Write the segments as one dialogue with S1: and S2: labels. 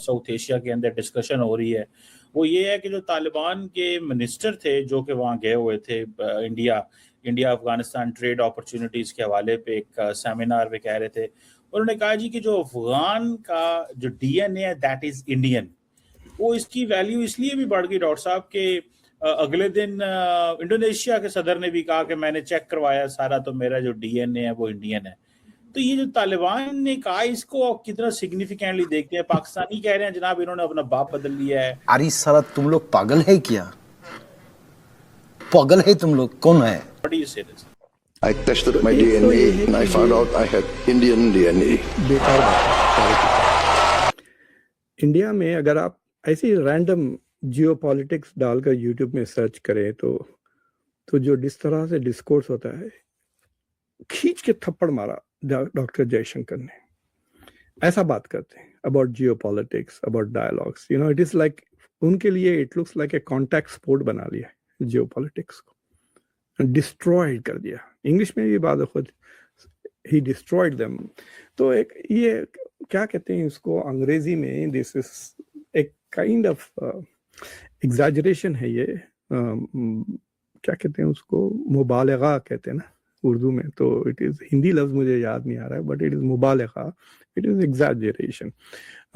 S1: South Asia के अंदर discussion हो रही है वो ये है कि जो तालिबान के मिनिस्टर थे जो कि वहाँ गए हुए थे इंडिया अफगानिस्तान ट्रेड अपॉर्चुनिटीज के हवाले पे एक सेमिनार में कह रहे थे, उन्होंने कहा जी कि जो अफगान का जो डीएनए है दैट इज इंडियन, वो इसकी वैल्यू इसलिए भी बढ़ गई डॉक्टर साहब के अगले दिन इंडोनेशिया के सदर ने भी कहा कि मैंने चेक करवाया सारा, तो मेरा जो डीएनए है वो इंडियन है। तो ये जो तालिबान ने कहा इसको कितना सिग्निफिकेंटली देखते हैं? पाकिस्तानी कह रहे हैं जनाब इन्होंने अपना बाप बदल लिया है।
S2: अरे साला तुम लोग पागल है क्या? पागल है तुम लोग? कौन है?
S1: What do you say this?
S3: I tested my DNA and I found out I had Indian DNA.
S4: India में अगर आप ऐसी रैंडम जियोपॉलिटिक्स डालकर यूट्यूब में सर्च करें तो जो जिस तरह से डिस्कोर्स होता है, खींच के थप्पड़ मारा डॉक्टर जयशंकर ने, ऐसा बात करते हैं about geopolitics, about dialogues, you know, it is like उनके लिए it looks like a contact sport बना लिया है जियोपॉलिटिक्स को, डिस्ट्रॉयड कर दिया। इंग्लिश में भी बात खुद ही डिस्ट्रॉयड देम। तो एक ये क्या कहते हैं इसको अंग्रेजी में, दिस इज एक काइंड ऑफ एग्जैजरेशन है ये, क्या कहते हैं उसको, मुबालगा कहते हैं ना उर्दू में, तो इट इज, हिंदी लफ्ज मुझे याद नहीं आ रहा है बट इट इज मुबालगा, इट इज एग्जैजरेशन।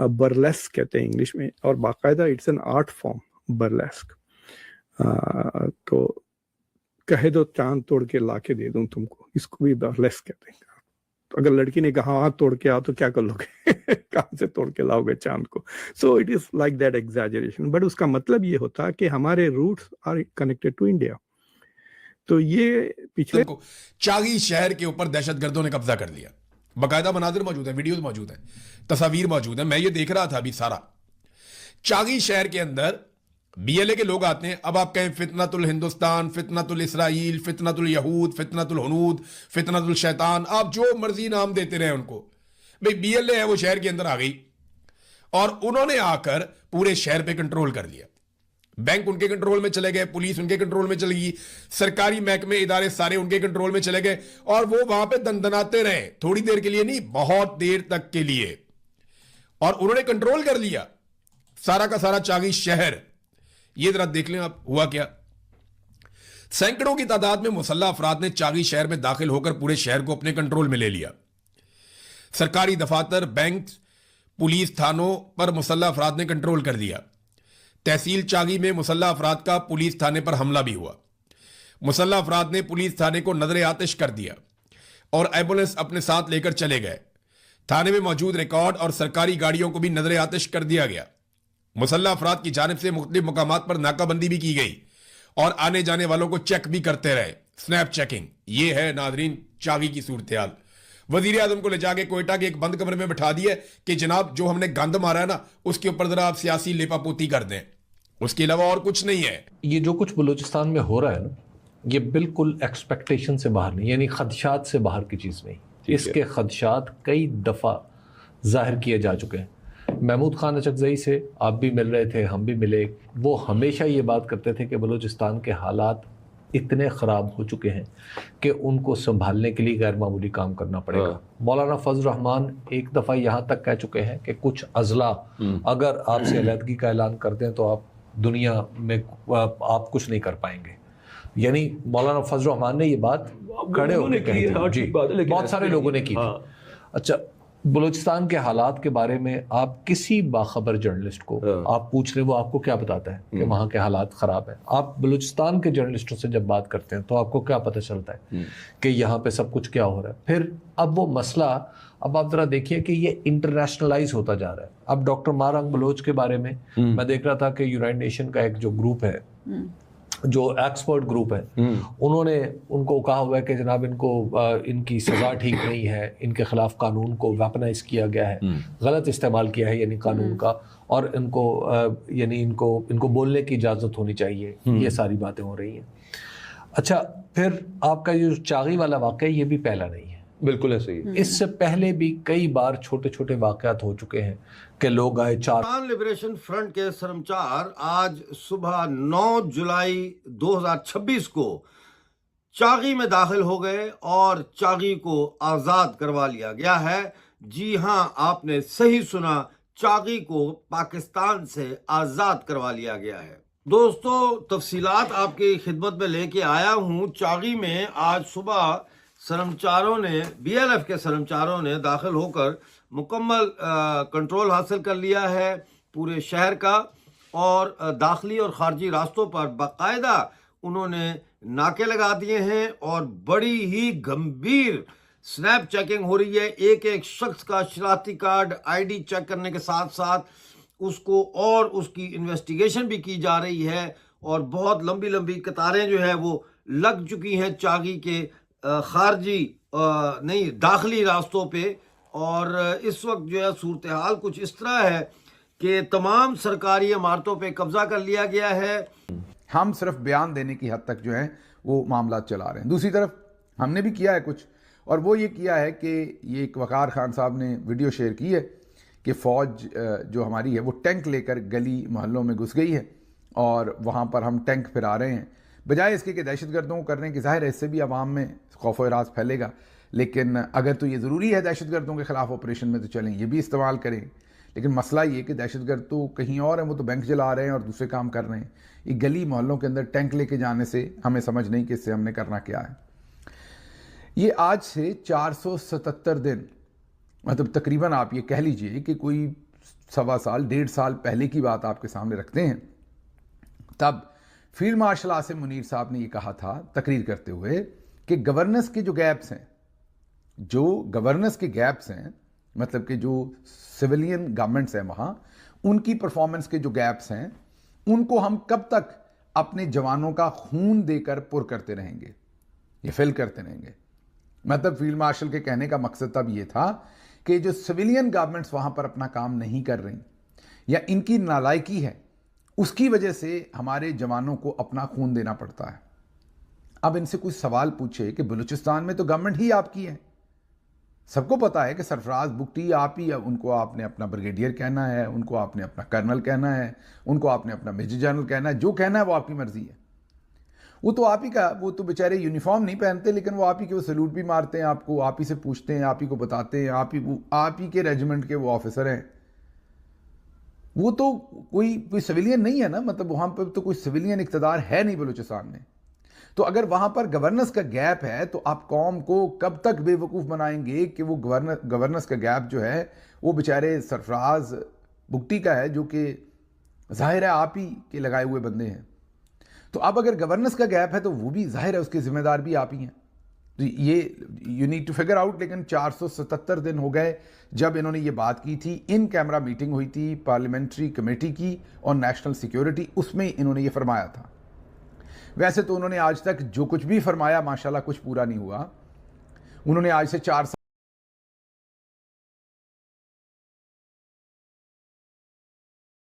S4: बर्लेस्क कहते हैं इंग्लिश में, और बाकायदा it's an art form burlesque. तो कहे दो चांद तोड़ के लाके दे दूं तुमको, इसको भी बर्लेस्क कहते हैं। तो अगर लड़की ने कहा हाथ तोड़ के आओ तो क्या कर लोगे कहाँ से तोड़ के लाओगे चांद को? So it is like that exaggeration, but उसका मतलब ये होता कि हमारे roots are connected to India. तो ये पिछले
S5: चागी शहर के ऊपर दहशतगर्दों ने कब्जा कर लिया, बाकायदा मनाजिर मौजूद है, वीडियोस मौजूद है, तस्वीर मौजूद है, मैं ये देख रहा था अभी सारा। चागी शहर के अंदर बीएलए के लोग आते हैं। अब आप कहें फितनतुल हिंदुस्तान, फितनतुल इसराइल, फितनतुल यहूद, फितनतुल हुनूद, फितनतुल शैतान, आप जो मर्जी नाम देते रहे उनको, भाई बीएलए है वो शहर के अंदर आ गई और उन्होंने आकर पूरे शहर पे कंट्रोल कर लिया। बैंक उनके कंट्रोल में चले गए, पुलिस उनके कंट्रोल में चली गई, सरकारी महकमे इदारे सारे उनके कंट्रोल में चले गए, और वो वहां पे दंदनाते रहे, थोड़ी देर के लिए नहीं, बहुत देर तक के लिए, और उन्होंने कंट्रोल कर लिया सारा का सारा चागी शहर। ये जरा देख लें आप हुआ क्या। सैकड़ों की तादाद में मुसल्लह अफराद ने चागी शहर में दाखिल होकर पूरे शहर को अपने कंट्रोल में ले लिया। सरकारी दफातर, बैंक, पुलिस थानों पर मुसल्लह अफराद ने कंट्रोल कर दिया। तहसील चागी में मुसल्लह अफराद का पुलिस थाने पर हमला भी हुआ। मुसल्लह अफराद ने पुलिस थाने को नजर आतिश कर दिया और एम्बुलेंस अपने साथ लेकर चले गए। थाने में मौजूद रिकॉर्ड और सरकारी गाड़ियों को भी नजर आतिश कर दिया गया। मुसल्लह अफराद की जानिब से मुख्तलिफ मकामात पर नाकाबंदी भी की गई और आने जाने वालों को चेक भी करते रहे, स्नैप चेकिंग। ये है नादरीन चागी की सूरत हाल। वजीर आजम को ले जाके कोयटा के एक बंद कमरे में बिठा दिया कि जनाब जो हमने गंद मारा है ना उसके ऊपर जरा आप सियासी लेपापोती कर दें, उसके अलावा और कुछ नहीं है।
S6: ये जो कुछ बलूचिस्तान में हो रहा है ना, ये बिल्कुल एक्सपेक्टेशन से बाहर नहीं, यानी खदशात से बाहर की चीज़ नहीं। इसके खदशात कई दफ़ा जाहिर किए जा चुके हैं। महमूद खान अचकज़ई से आप भी मिल रहे थे, हम भी मिले, वो हमेशा ये बात करते थे कि बलूचिस्तान के हालात इतने ख़राब हो चुके हैं कि उनको संभालने के लिए गैर मामूली काम करना पड़ेगा। मौलाना फजल रहमान एक दफ़ा यहाँ तक कह चुके हैं कि कुछ अजला अगर आपसे अलहदगी का ऐलान कर दें तो आप दुनिया में आप कुछ नहीं कर पाएंगे। यानी मौलाना फजल रहमान ने ये बात खड़े होकर कही थी जी, बहुत सारे लोगों ने की थी। अच्छा, बलूचिस्तान के हालात के बारे में आप किसी बाखबर जर्नलिस्ट को आप पूछ रहे, वो आपको क्या बताता है कि वहाँ के हालात ख़राब हैं। आप बलूचिस्तान के जर्नलिस्टों से जब बात करते हैं तो आपको क्या पता चलता है कि यहाँ पे सब कुछ क्या हो रहा है। फिर अब वो मसला, अब आप ज़रा देखिए कि ये इंटरनेशनलाइज होता जा रहा है। अब डॉक्टर मारंग बलोच के बारे में मैं देख रहा था कि यूनाइटेड नेशन का एक जो ग्रुप है, जो एक्सपर्ट ग्रुप है, उन्होंने उनको कहा हुआ है कि जनाब इनको इनकी सज़ा ठीक नहीं है, इनके खिलाफ कानून को वेपनाइज किया गया है, गलत इस्तेमाल किया है यानी कानून का, और इनको यानी इनको बोलने की इजाज़त होनी चाहिए। ये सारी बातें हो रही हैं। अच्छा, फिर आपका ये चागी वाला वाक़या ये भी पहला नहीं है,
S7: बिल्कुल ऐसे ही।
S6: इससे पहले भी कई बार छोटे छोटे वाक़यात हो चुके हैं कि लोग आए।
S8: किसान लिबरेशन फ्रंट के सरमचार आज सुबह 9 जुलाई 2026 को चागी में दाखिल हो गए और चागी को आज़ाद करवा लिया गया है। जी हां, आपने सही सुना, चागी को पाकिस्तान से आज़ाद करवा लिया गया है। दोस्तों, तफसीलात आपकी खिदमत में लेके आया हूँ। चागी में आज सुबह सरमचारों ने, BLF के सरमचारों ने दाखिल होकर मुकम्मल कंट्रोल हासिल कर लिया है पूरे शहर का, और दाखिली और खारजी रास्तों पर बाकायदा उन्होंने नाके लगा दिए हैं और बड़ी ही गंभीर स्नैप चेकिंग हो रही है। एक एक शख्स का शनाख्ती कार्ड, ID चेक करने के साथ साथ उसको और उसकी इन्वेस्टिगेशन भी की जा रही है, और बहुत लंबी लंबी कतारें जो है वो लग चुकी हैं चागी के खारजी नहीं दाखिली रास्तों पे। और इस वक्त जो है सूरत हाल कुछ इस तरह है कि तमाम सरकारी इमारतों पे कब्जा कर लिया गया है।
S7: हम सिर्फ बयान देने की हद तक जो है वो मामला चला रहे हैं। दूसरी तरफ हमने भी किया है कुछ, और वो ये किया है कि ये एक वकार खान साहब ने वीडियो शेयर की है कि फ़ौज जो हमारी है वो टैंक लेकर गली मोहल्लों में घुस गई है और वहाँ पर हम टैंक फिरा रहे हैं, बजाय इसके कि दहशतगर्दों को करने की। ज़ाहिर है इससे भी आवाम में खौफ व इराज फैलेगा, लेकिन अगर तो ये ज़रूरी है दहशतगर्दों के ख़िलाफ़ ऑपरेशन में तो चलें, ये भी इस्तेमाल करें। लेकिन मसला ये कि दहशतगर्द तो कहीं और हैं, वो तो बैंक जला रहे हैं और दूसरे काम कर रहे हैं। ये गली मोहल्लों के अंदर टैंक लेके जाने से हमें समझ नहीं कि इससे हमने करना क्या है। ये आज से 477 दिन, मतलब तकरीबन आप ये कह लीजिए कि कोई 1.25 साल 1.5 साल पहले की बात आपके सामने रखते हैं। तब फील्ड मार्शल आसिम मुनीर साहब ने ये कहा था तकरीर करते हुए कि गवर्नेंस के जो गैप्स हैं, मतलब कि जो सिविलियन गवर्नमेंट्स हैं वहाँ, उनकी परफॉर्मेंस के जो गैप्स हैं उनको हम कब तक अपने जवानों का खून देकर पुर करते रहेंगे, ये फिल करते रहेंगे। मतलब फील्ड मार्शल के कहने का मकसद तब ये था कि जो सिविलियन गवर्नमेंट्स वहाँ पर अपना काम नहीं कर रही या इनकी नालायकी है, उसकी वजह से हमारे जवानों को अपना खून देना पड़ता है। अब इनसे कुछ सवाल पूछे कि बलूचिस्तान में तो गवर्नमेंट ही आपकी है, सबको पता है कि सरफराज बुगटी आप ही, उनको आपने अपना ब्रिगेडियर कहना है, उनको आपने अपना कर्नल कहना है, उनको आपने अपना मेजर जनरल कहना है, जो कहना है वो आपकी मर्जी है। वो तो आप ही का, वो तो बेचारे यूनिफॉर्म नहीं पहनते, लेकिन वो आप ही के वो सैल्यूट भी मारते हैं आपको, आप ही से पूछते हैं, आप ही को बताते हैं, आप ही के रेजिमेंट के वो ऑफिसर हैं। वो तो कोई सिविलियन नहीं है ना, मतलब वहाँ पर तो कोई सिविलियन इक़्तिदार है नहीं बलूचिस्तान में। तो अगर वहाँ पर गवर्नेंस का गैप है तो आप कौम को कब तक बेवकूफ़ बनाएंगे कि वो गवर्नेंस का गैप जो है वो बेचारे सरफराज बुगटी का है, जो कि जाहिर है आप ही के लगाए हुए बंदे हैं। तो अब अगर गवर्नेंस का गैप है तो वो भी जाहिर है उसके ज़िम्मेदार भी आप ही हैं। तो ये you need to figure out. लेकिन 477 दिन हो गए जब इन्होंने ये बात की थी, इन कैमरा मीटिंग हुई थी पार्लियामेंट्री कमेटी की और नेशनल सिक्योरिटी, उसमें इन्होंने ये फरमाया था। वैसे तो उन्होंने आज तक जो कुछ भी फरमाया माशाल्लाह कुछ पूरा नहीं हुआ। उन्होंने आज से 4